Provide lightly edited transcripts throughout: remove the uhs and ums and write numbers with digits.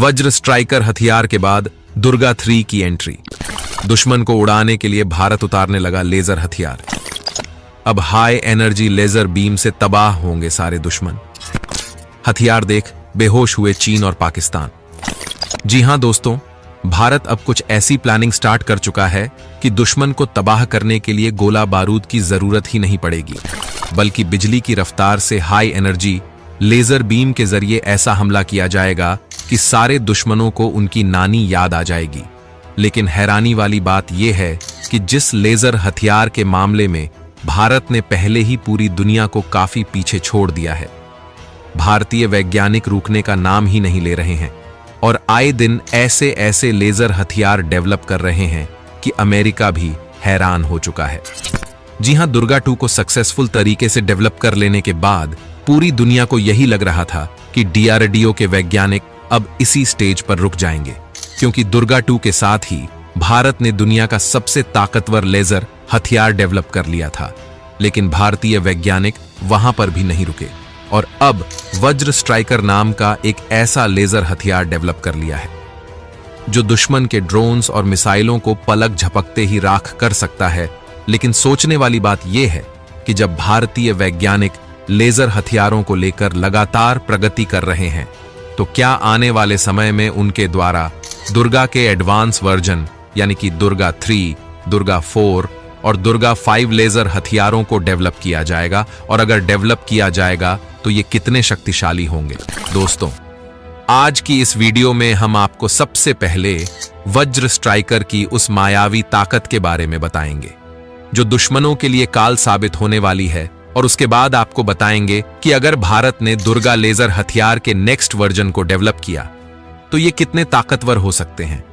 वज्र स्ट्राइकर हथियार के बाद दुर्गा 3 की एंट्री। दुश्मन को उड़ाने के लिए भारत उतारने लगा लेजर हथियार। अब हाई एनर्जी लेजर बीम से तबाह होंगे सारे दुश्मन। हथियार देख बेहोश हुए चीन और पाकिस्तान। जी हां दोस्तों, भारत अब कुछ ऐसी प्लानिंग स्टार्ट कर चुका है कि दुश्मन को तबाह करने के लिए गोला बारूद की जरूरत ही नहीं पड़ेगी, बल्कि बिजली की रफ्तार से हाई एनर्जी लेजर बीम के जरिए ऐसा हमला किया जाएगा कि सारे दुश्मनों को उनकी नानी याद आ जाएगी। लेकिन हैरानी वाली बात यह है कि जिस लेजर हथियार के मामले में भारत ने पहले ही पूरी दुनिया को काफी पीछे छोड़ दिया है, भारतीय वैज्ञानिक रुकने का नाम ही नहीं ले रहे हैं और आए दिन ऐसे ऐसे लेजर हथियार डेवलप कर रहे हैं कि अमेरिका भी हैरान हो चुका है। जी हां, दुर्गा 2 को सक्सेसफुल तरीके से डेवलप कर लेने के बाद पूरी दुनिया को यही लग रहा था कि DRDO के वैज्ञानिक अब इसी स्टेज पर रुक जाएंगे, क्योंकि दुर्गा 2 के साथ ही भारत ने दुनिया का सबसे ताकतवर लेजर हथियार डेवलप कर लिया था। लेकिन भारतीय वैज्ञानिक वहां पर भी नहीं रुके और अब वज्र स्ट्राइकर नाम का एक ऐसा लेजर हथियार डेवलप कर लिया है जो दुश्मन के ड्रोन्स और मिसाइलों को पलक झपकते ही राख कर सकता है। लेकिन सोचने वाली बात यह है कि जब भारतीय वैज्ञानिक लेजर हथियारों को लेकर लगातार प्रगति कर रहे हैं, तो क्या आने वाले समय में उनके द्वारा दुर्गा के एडवांस वर्जन यानी कि दुर्गा 3, दुर्गा 4 और दुर्गा 5 लेजर हथियारों को डेवलप किया जाएगा? और अगर डेवलप किया जाएगा तो ये कितने शक्तिशाली होंगे? दोस्तों, आज की इस वीडियो में हम आपको सबसे पहले वज्र स्ट्राइकर की उस मायावी ताकत के बारे में बताएंगे जो दुश्मनों के लिए काल साबित होने वाली है, और उसके बाद आपको बताएंगे कि अगर भारत ने दुर्गा लेजर हथियार के नेक्स्ट वर्जन को डेवलप किया तो ये कितने ताकतवर हो सकते हैं।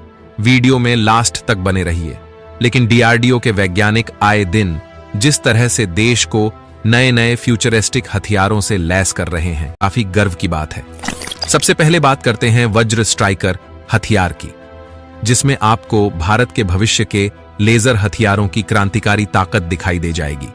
वीडियो में लास्ट तक बने रहिए। लेकिन DRDO के वैज्ञानिक आए दिन जिस तरह से देश को नए नए फ्यूचरिस्टिक हथियारों से लैस कर रहे हैं, काफी गर्व की बात है। सबसे पहले बात करते हैं वज्र स्ट्राइकर हथियार की, जिसमें आपको भारत के भविष्य के लेजर हथियारों की क्रांतिकारी ताकत दिखाई दे जाएगी।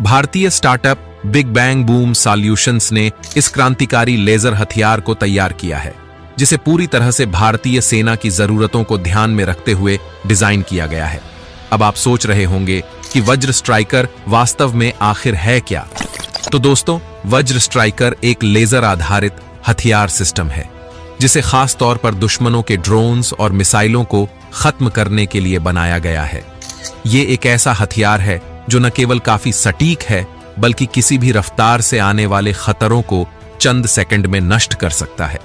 भारतीय startup big bang boom solutions ने इस क्रांतिकारी लेजर हथियार को तैयार किया है, जिसे पूरी तरह से भारतीय सेना की जरूरतों को ध्यान में रखते हुए डिजाइन किया गया है। अब आप सोच रहे होंगे कि वज्र स्ट्राइकर वास्तव में आखिर है क्या? तो दोस्तों, वज्र स्ट्राइकर एक लेजर आधारित हथियार सिस्टम है जिसे खास तौर पर दुश्मनों के ड्रोन्स और मिसाइलों को खत्म करने के लिए बनाया गया है। ये एक ऐसा हथियार है जो न केवल काफी सटीक है, बल्कि किसी भी रफ्तार से आने वाले खतरों को चंद सेकंड में नष्ट कर सकता है।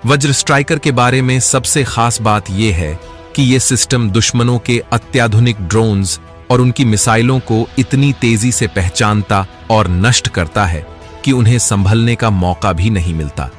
वज्र स्ट्राइकर के बारे में सबसे खास बात यह है कि यह सिस्टम दुश्मनों के अत्याधुनिक ड्रोन्स और उनकी मिसाइलों को इतनी तेजी से पहचानता और नष्ट करता है कि उन्हें संभलने का मौका भी नहीं मिलता।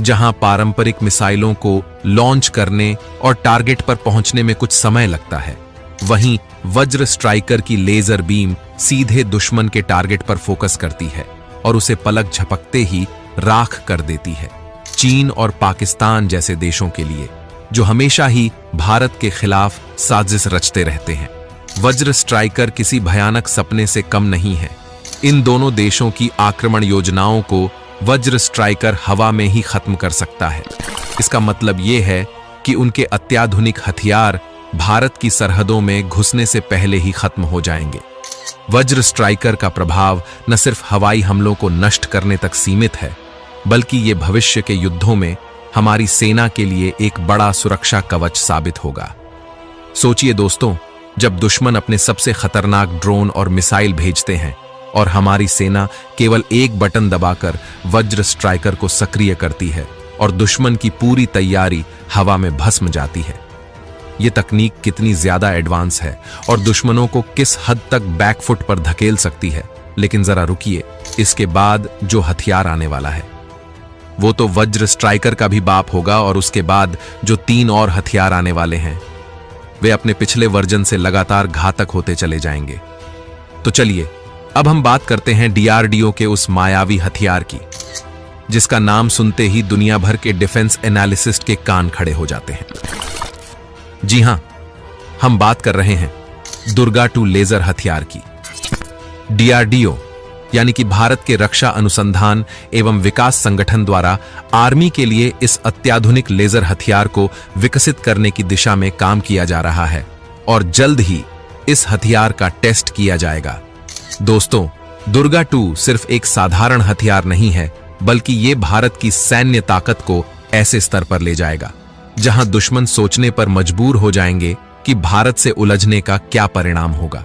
जहां पारंपरिक मिसाइलों को लॉन्च करने और टारगेट पर पहुंचने में कुछ समय लगता है, वहीं वज्र स्ट्राइकर की लेजर बीम सीधे दुश्मन के टारगेट पर फोकस करती है और उसे पलक झपकते ही राख कर देती है। चीन और पाकिस्तान जैसे देशों के लिए, जो हमेशा ही भारत के खिलाफ साजिश रचते रहते हैं, वज्र स्ट्राइकर किसी भयानक सपने से कम नहीं है। इन दोनों देशों की आक्रमण योजनाओं को वज्र स्ट्राइकर हवा में ही खत्म कर सकता है। इसका मतलब यह है कि उनके अत्याधुनिक हथियार भारत की सरहदों में घुसने से पहले ही खत्म हो जाएंगे। वज्र स्ट्राइकर का प्रभाव न सिर्फ हवाई हमलों को नष्ट करने तक सीमित है, बल्कि ये भविष्य के युद्धों में हमारी सेना के लिए एक बड़ा सुरक्षा कवच साबित होगा। सोचिए दोस्तों, जब दुश्मन अपने सबसे खतरनाक ड्रोन और मिसाइल भेजते हैं और हमारी सेना केवल एक बटन दबाकर वज्र स्ट्राइकर को सक्रिय करती है और दुश्मन की पूरी तैयारी हवा में भस्म जाती है। यह तकनीक कितनी ज्यादा एडवांस है और दुश्मनों को किस हद तक बैकफुट पर धकेल सकती है। लेकिन जरा रुकिए, इसके बाद जो हथियार आने वाला है वो तो वज्र स्ट्राइकर का भी बाप होगा, और उसके बाद जो 3 और हथियार आने वाले हैं वे अपने पिछले वर्जन से लगातार घातक होते चले जाएंगे। तो चलिए अब हम बात करते हैं DRDO के उस मायावी हथियार की, जिसका नाम सुनते ही दुनिया भर के डिफेंस एनालिसिस्ट के कान खड़े हो जाते हैं। जी हां, हम बात कर रहे हैं दुर्गा 2 लेजर हथियार की। DRDO यानी कि भारत के रक्षा अनुसंधान एवं विकास संगठन द्वारा आर्मी के लिए इस अत्याधुनिक लेजर हथियार को विकसित करने की दिशा में काम किया जा रहा है और जल्द ही इस हथियार का टेस्ट किया जाएगा। दोस्तों, दुर्गा 2 सिर्फ एक साधारण हथियार नहीं है, बल्कि ये भारत की सैन्य ताकत को ऐसे स्तर पर ले जाएगा जहां दुश्मन सोचने पर मजबूर हो जाएंगे कि भारत से उलझने का क्या परिणाम होगा।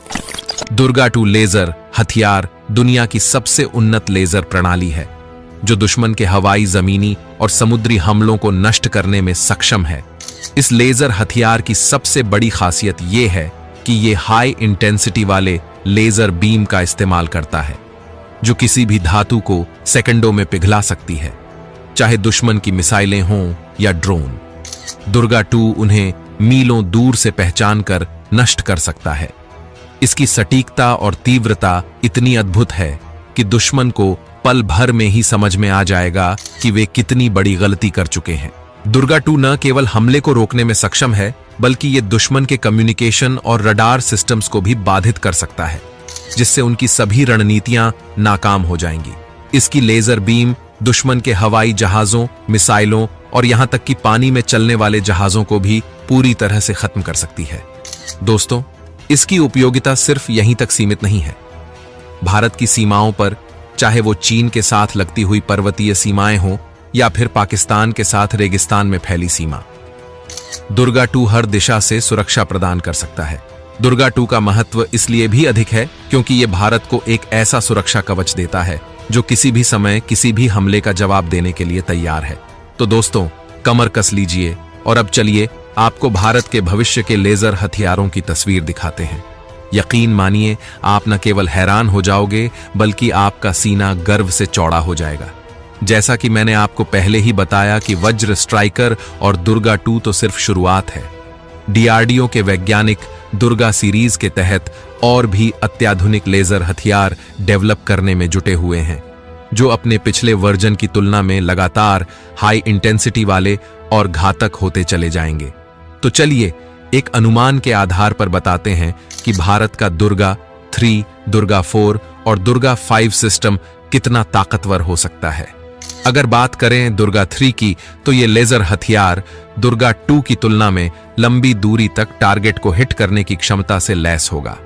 दुर्गा 2 लेजर हथियार दुनिया की सबसे उन्नत लेजर प्रणाली है जो दुश्मन के हवाई, जमीनी और समुद्री हमलों को नष्ट करने में सक्षम है। इस लेजर हथियार की सबसे बड़ी खासियत यह है कि यह हाई इंटेंसिटी वाले लेजर बीम का इस्तेमाल करता है जो किसी भी धातु को सेकंडों में पिघला सकती है, चाहे दुश्मन की मिसाइलें हों या ड्रोन। दुर्गा 2 उन्हें मीलों दूर से पहचान कर नष्ट कर सकता है। इसकी सटीकता और तीव्रता इतनी अद्भुत है कि दुश्मन को पल भर में ही समझ में आ जाएगा कि वे कितनी बड़ी गलती कर चुके हैं। दुर्गा 2 न केवल हमले को रोकने में सक्षम है, बल्कि ये दुश्मन के कम्युनिकेशन और रडार सिस्टम्स को भी बाधित कर सकता है, जिससे उनकी सभी रणनीतियां नाकाम हो जाएंगी। इसकी लेजर बीम दुश्मन के हवाई जहाजों, मिसाइलों और यहां तक कि पानी में चलने वाले जहाजों को भी पूरी तरह से खत्म कर सकती है। दोस्तों, इसकी उपयोगिता सिर्फ यहीं तक सीमित नहीं है। भारत की सीमाओं पर, चाहे वो चीन के साथ लगती हुई पर्वतीय सीमाएं हों या फिर पाकिस्तान के साथ रेगिस्तान में फैली सीमा, दुर्गा 2 हर दिशा से सुरक्षा प्रदान कर सकता है। दुर्गा 2 का महत्व इसलिए भी अधिक है क्योंकि यह भारत को एक ऐसा सुरक्षा कवच देता है जो किसी भी समय किसी भी हमले का जवाब देने के लिए तैयार है। तो दोस्तों, कमर कस लीजिए और अब चलिए आपको भारत के भविष्य के लेजर हथियारों की तस्वीर दिखाते हैं। यकीन मानिए, आप न केवल हैरान हो जाओगे बल्कि आपका सीना गर्व से चौड़ा हो जाएगा। जैसा कि मैंने आपको पहले ही बताया कि वज्र स्ट्राइकर और दुर्गा 2 तो सिर्फ शुरुआत है। डीआरडीओ के वैज्ञानिक दुर्गा सीरीज के तहत और भी अत्याधुनिक लेजर हथियार डेवलप करने में जुटे हुए हैं, जो अपने पिछले वर्जन की तुलना में लगातार हाई इंटेंसिटी वाले और घातक होते चले जाएंगे। तो चलिए एक अनुमान के आधार पर बताते हैं कि भारत का दुर्गा 3, दुर्गा 4 और दुर्गा 5 सिस्टम कितना ताकतवर हो सकता है। अगर बात करें दुर्गा 3 की, तो ये लेजर हथियार दुर्गा 2 की तुलना में लंबी दूरी तक टारगेट को हिट करने की क्षमता से लैस होगा।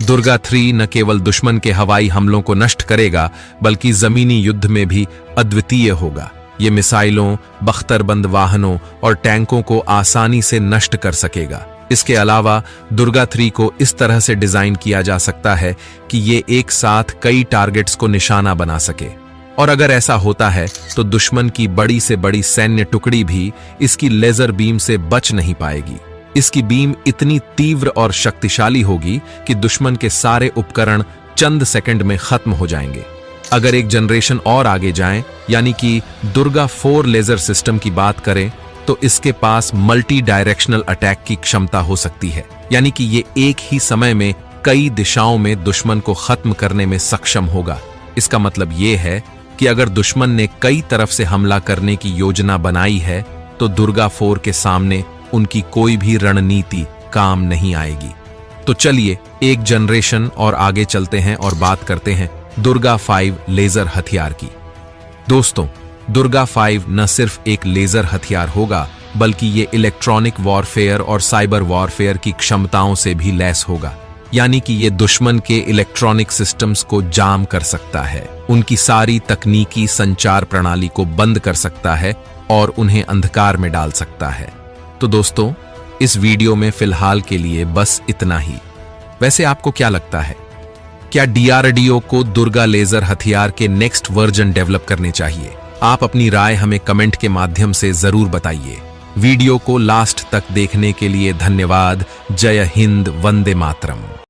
दुर्गा 3 न केवल दुश्मन के हवाई हमलों को नष्ट करेगा, बल्कि जमीनी युद्ध में भी अद्वितीय होगा। ये मिसाइलों, बख्तरबंद वाहनों और टैंकों को आसानी से नष्ट कर सकेगा। इसके अलावा दुर्गा 3 को इस तरह से डिजाइन किया जा सकता है कि ये एक साथ कई टारगेट्स को निशाना बना सके, और अगर ऐसा होता है तो दुश्मन की बड़ी से बड़ी सैन्य टुकड़ी भी इसकी लेजर बीम से बच नहीं पाएगी। इसकी बीम इतनी तीव्र और शक्तिशाली होगी कि दुश्मन के सारे उपकरण चंद सेकंड में खत्म हो जाएंगे। अगर एक जनरेशन और आगे जाएं, यानी कि दुर्गा 4 लेजर सिस्टम की बात करें, तो इसके पास मल्टी डायरेक्शनल अटैक की क्षमता हो सकती है, यानी कि ये एक ही समय में कई दिशाओं में दुश्मन को खत्म करने में सक्षम होगा। इसका मतलब ये है कि अगर दुश्मन ने कई तरफ से हमला करने की योजना बनाई है, तो दुर्गा 4 के सामने उनकी कोई भी रणनीति काम नहीं आएगी। तो चलिए एक जनरेशन और आगे चलते हैं और बात करते हैं दुर्गा 5 लेजर हथियार की। दोस्तों, दुर्गा 5 न सिर्फ एक लेजर हथियार होगा, बल्कि ये इलेक्ट्रॉनिक वॉरफेयर और साइबर वॉरफेयर की क्षमताओं से भी लैस होगा, यानी कि ये दुश्मन के इलेक्ट्रॉनिक सिस्टम्स को जाम कर सकता है, उनकी सारी तकनीकी संचार प्रणाली को बंद कर सकता है और उन्हें अंधकार में डाल सकता है। तो दोस्तों, इस वीडियो में फिलहाल के लिए बस इतना ही। वैसे आपको क्या लगता है, क्या डीआरडीओ को दुर्गा लेजर हथियार के नेक्स्ट वर्जन डेवलप करने चाहिए? आप अपनी राय हमें कमेंट के माध्यम से जरूर बताइए। वीडियो को लास्ट तक देखने के लिए धन्यवाद। जय हिंद, वंदे मातरम।